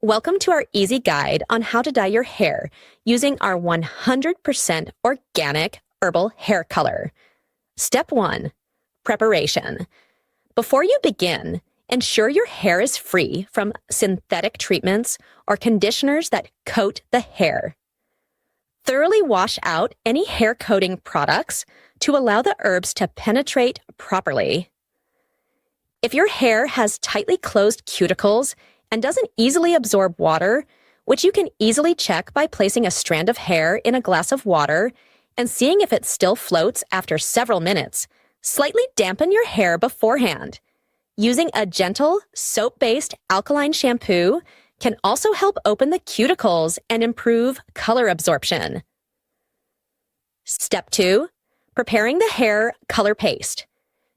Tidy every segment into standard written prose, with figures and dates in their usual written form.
Welcome to our easy guide on how to dye your hair using our 100% organic herbal hair color. Step 1. Preparation. Before you begin, ensure your hair is free from synthetic treatments or conditioners that coat the hair. Thoroughly wash out any hair coating products to allow the herbs to penetrate properly. If your hair has tightly closed cuticles and doesn't easily absorb water, which you can easily check by placing a strand of hair in a glass of water and seeing if it still floats after several minutes, slightly dampen your hair beforehand. Using a gentle, soap-based alkaline shampoo can also help open the cuticles and improve color absorption. Step 2. Preparing the hair color paste.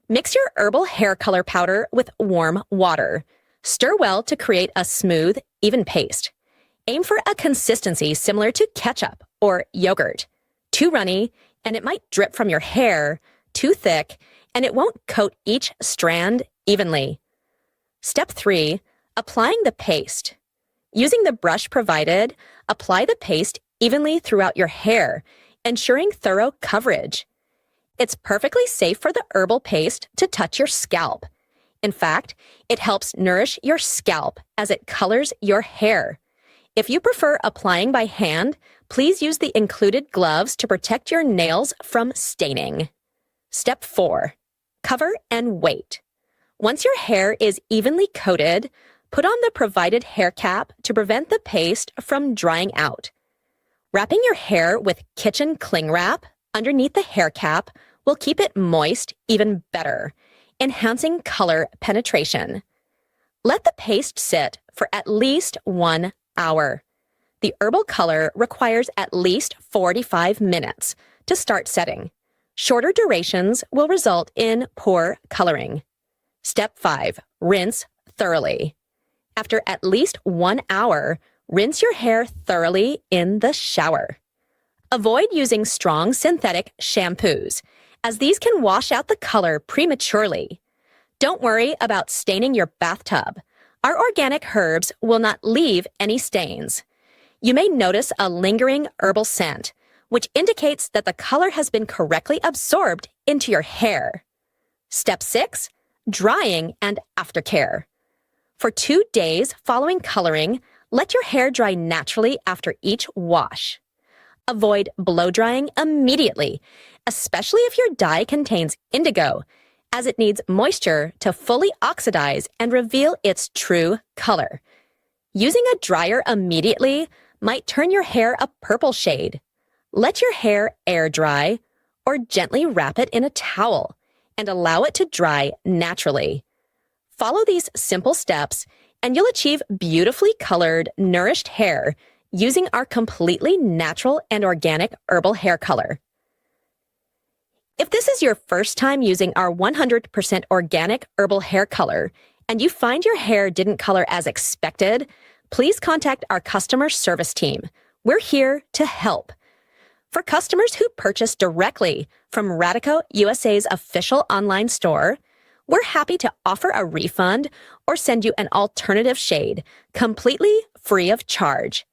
Mix your herbal hair color powder with warm water. Stir well to create a smooth, even paste. Aim for a consistency similar to ketchup or yogurt. Too runny, and it might drip from your hair. Too thick, and it won't coat each strand evenly. Step 3. Applying the paste. Using the brush provided, apply the paste evenly throughout your hair, ensuring thorough coverage. It's perfectly safe for the herbal paste to touch your scalp. In fact, it helps nourish your scalp as it colors your hair. If you prefer applying by hand, please use the included gloves to protect your nails from staining. Step 4. Cover and wait. Once your hair is evenly coated, put on the provided hair cap to prevent the paste from drying out. Wrapping your hair with kitchen cling wrap underneath the hair cap will keep it moist even better, enhancing color penetration. Let the paste sit for at least 1 hour. The herbal color requires at least 45 minutes to start setting. Shorter durations will result in poor coloring. Step 5. Rinse thoroughly. After at least 1 hour, rinse your hair thoroughly in the shower. Avoid using strong synthetic shampoos, as these can wash out the color prematurely. Don't worry about staining your bathtub. Our organic herbs will not leave any stains. You may notice a lingering herbal scent, which indicates that the color has been correctly absorbed into your hair. Step 6. Drying and aftercare. For 2 days following coloring, let your hair dry naturally after each wash. Avoid blow drying immediately, especially if your dye contains indigo, as it needs moisture to fully oxidize and reveal its true color. Using a dryer immediately might turn your hair a purple shade. Let your hair air dry or gently wrap it in a towel and allow it to dry naturally. Follow these simple steps and you'll achieve beautifully colored, nourished hair using our completely natural and organic herbal hair color. If this is your first time using our 100% organic herbal hair color and you find your hair didn't color as expected, please contact our customer service team. We're here to help. For customers who purchase directly from Radico USA's official online store, we're happy to offer a refund or send you an alternative shade completely free of charge.